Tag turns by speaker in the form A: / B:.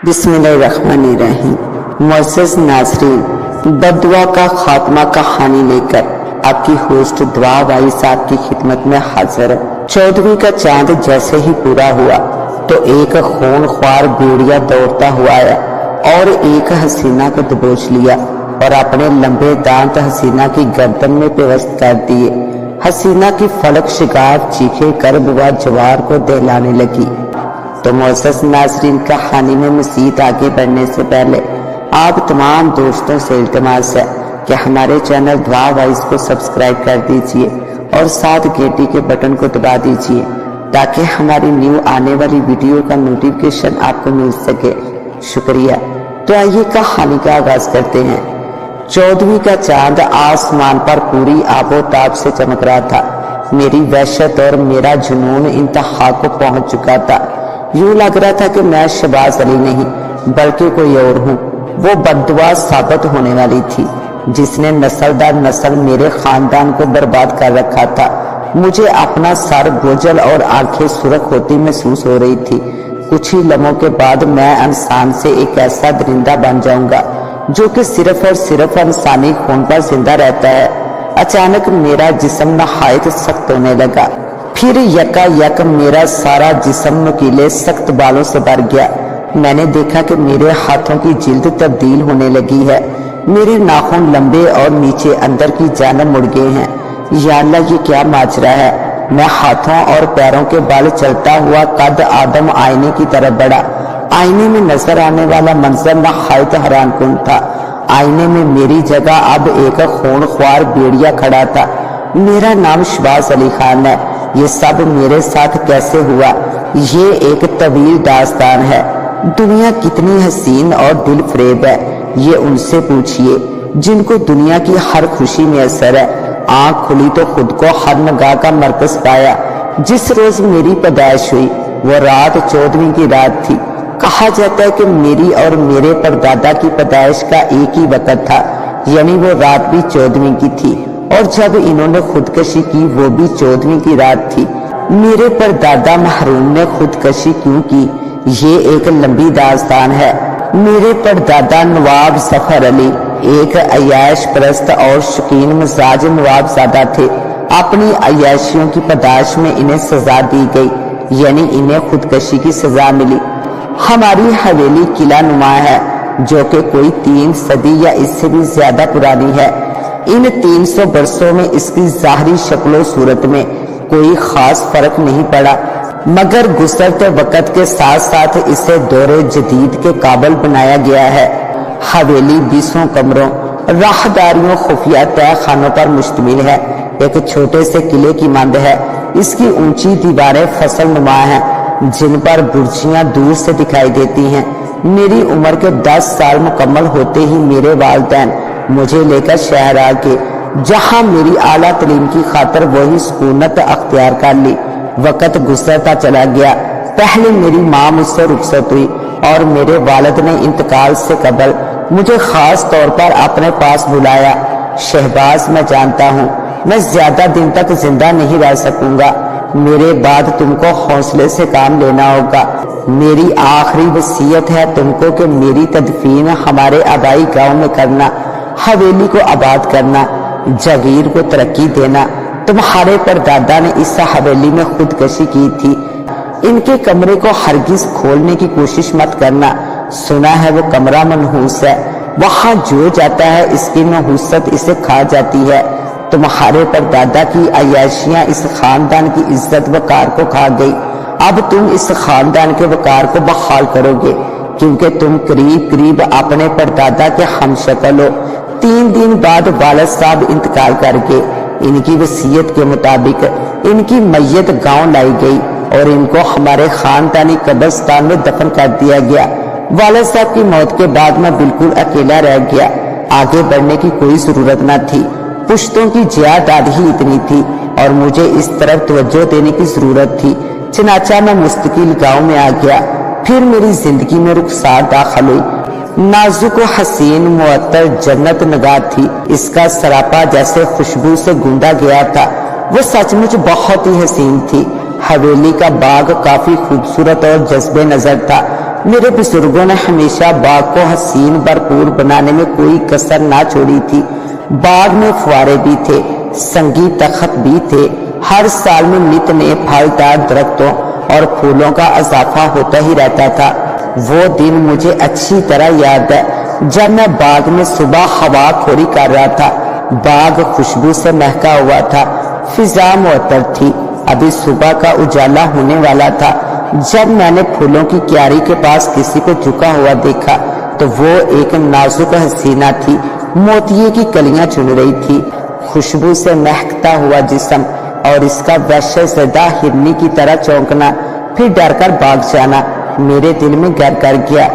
A: बिस्मिल्लाहिर्रहमानिर्रहीम। मुअज़्ज़ज़ नाज़रीन, बद्दुआ का खात्मा कहानी लेकर आपकी होस्ट दुआ भाई साहब की खिदमत में हाजिर है। 14वीं का चांद जैसे ही पूरा हुआ तो एक खूनख्वार भेड़िया दौड़ता हुआ आया और एक हसीना को दबोच लिया और अपने लंबे दांत हसीना की गर्दन में पेवस्त कर दिए। हसीना की फलक शिकार चीखे कर बुआ जवार को दहलाने लगी। तो मुअज़्ज़ज़ नाज़रीन, कहानी में मज़ीद आगे बढ़ने से पहले आप तमाम दोस्तों से इल्तिमास है कि हमारे चैनल दुआ वॉइस को सब्सक्राइब कर दीजिए और साथ घंटी के बटन को दबा दीजिए ताकि हमारी न्यू आने वाली वीडियो का नोटिफिकेशन आपको मिल सके। शुक्रिया। तो आइए कहानी का आगाज करते हैं। 14वीं का चांद आसमान पर पूरी आबोताब से चमक रहा था। मेरी वहशत और मेरा जुनून इंतहा को पहुंच चुका था। यूं लग रहा था कि मैं शहबाज अली नहीं बल्कि कोई और हूँ। वो बद्दुआ साबित होने वाली थी जिसने नस्ल दर नस्ल मेरे खानदान को बर्बाद कर रखा था। मुझे अपना सर बोझल और आंखें सुर्ख होती महसूस हो रही थी। कुछ ही लम्हों के बाद मैं इंसान से एक ऐसा दरिंदा बन जाऊंगा जो कि सिर्फ और सिर्फ इंसानी खून पर जिंदा रहता है। अचानक मेरा जिस्म नहायत सख्त होने लगा। फिर यकायक मेरा सारा जिस्म नुकीले सख्त बालों से भर गया। मैंने देखा कि मेरे हाथों की जिल्द तब्दील होने लगी है। मेरे नाखून लंबे और नीचे अंदर की जानब मुड़ गए हैं। या अल्लाह, ये क्या माजरा है। मैं हाथों और पैरों के बल चलता हुआ कद आदम आईने की तरफ बढ़ा। आईने में नजर आने वाला मंजर नहायत हैरानकुन था। आईने में मेरी जगह अब एक खूनख्वार भेड़िया खड़ा था। मेरा नाम शहबाज अली खान है। ये सब मेरे साथ कैसे हुआ, ये एक तवील दास्तान है। दुनिया कितनी हसीन और दिल फरेब है, ये उनसे पूछिए जिनको दुनिया की हर खुशी में असर है। आंख खुली तो खुद को हर नगाह का मरकज पाया। जिस रोज मेरी पैदाइश हुई वो रात 14वीं की रात थी। कहा जाता है कि मेरी और मेरे परदादा की पैदाइश का एक ही वक्त था, यानी वो रात भी 14वीं की थी और जब इन्होंने खुदकशी की वो भी 14वीं की रात थी। मेरे परदादा महरूम ने खुदकशी क्यों की, ये एक लंबी दास्तान है। मेरे परदादा नवाब जफर अली एक अयाश परस्त और शौकीन मिजाज नवाबजादा थे। अपनी अयाशियों की पैदाइश में इन्हें सजा दी गई, यानी इन्हें खुदकशी की सजा मिली। हमारी हवेली किला नुमा है जो कि कोई 3 सदी या इससे भी ज्यादा पुरानी है। इन 300 बरसों में इसकी जाहरी शक्लो सूरत में कोई खास फर्क नहीं पड़ा, मगर गुजरते वक्त के साथ साथ इसे दौरे जदीद के काबिल बनाया गया है। हवेली 20 कमरों, राहदारियों, खुफिया तय खानों पर मुश्तमिल है। एक छोटे से किले की मांद है। इसकी ऊंची दीवारें फसल नुमा हैं जिन पर बुर्जियां दूर से दिखाई देती हैं। मेरी उम्र के 10 साल मुकम्मल होते ही मेरे वालिदैन मुझे लेकर शहर आ गए, जहां मेरी आला तलीम की खातर वही सुकूनत अख्तियार कर ली। वक्त गुजरता चला गया। पहले मेरी माँ मुझसे रुखसत हुई और मेरे वालिद ने इंतकाल से कबल मुझे खास तौर पर अपने पास बुलाया। शहबाज, मैं जानता हूँ मैं ज्यादा दिन तक जिंदा नहीं रह सकूंगा। मेरे बाद तुमको हौसले से काम लेना होगा। मेरी आखिरी वसीयत है तुमको कि मेरी तदफीन हमारे आबाई गांव में करना, हवेली को आबाद करना, जागीर को तरक्की देना। तुम्हारे परदादा ने इस हवेली में खुदकशी की थी। इनके कमरे को हरगिज खोलने की कोशिश मत करना। सुना है वो कमरा मनहूस है, वहां जो जाता है इसकी नहूसत इसे खा जाती है। तुम्हारे परदादा की अयाशियां इस खानदान की इज्जत वकार को खा गई। अब तुम इस खानदान के वकार को बहाल करोगे क्योंकि तुम करीब करीब अपने परदादा के हमशक्ल हो। 3 दिन बाद वालिद साहब इंतकाल कर गए। इनकी वसीयत के मुताबिक इनकी मैयत गांव लाई गई और इनको हमारे खानदानी कब्रिस्तान में दफन कर दिया गया। वालिद साहब की मौत के बाद मैं बिल्कुल अकेला रह गया। आगे बढ़ने की कोई जरूरत न थी। पुश्तों की जायदाद ही इतनी थी और मुझे इस तरफ तवज्जो देने की जरूरत थी। चनाचा मैं मुस्तकिल गांव में आ गया। फिर मेरी जिंदगी में रुखसार दाखिल हुई। नाजुक हसीन मुअत्तर जन्नत नगाह थी। इसका सरापा जैसे खुशबू से गूंदा गया था। वो सचमुच बहुत ही हसीन थी। हवेली का बाग काफी खूबसूरत और जज्बे नजर था। میرے بزرگوں نے ہمیشہ باغ کو حسین بھرپور بنانے میں کوئی کسر نہ چھوڑی تھی۔ باغ میں فوارے بھی تھے، سنگی تخت بھی تھے، ہر سال میں نت نئے پھلدار درختوں اور پھولوں کا اضافہ ہوتا ہی رہتا تھا۔ وہ دن مجھے اچھی طرح یاد ہے جب میں باغ میں صبح ہوا خوری کر رہا تھا۔ باغ خوشبو سے مہکا ہوا تھا، فضا معطر تھی، ابھی صبح کا اجالا ہونے والا تھا۔ جب میں نے پھولوں کی کیاری کے پاس کسی کو جھکا ہوا دیکھا تو وہ ایک نازک حسینہ تھی، موتیے کی کلیاں چن رہی تھی۔ خوشبو سے مہکتا ہوا جسم اور اس کا وحشت زدہ ہرنی کی طرح چونکنا، پھر ڈر کر بھاگ جانا میرے دل میں گر کر گیا۔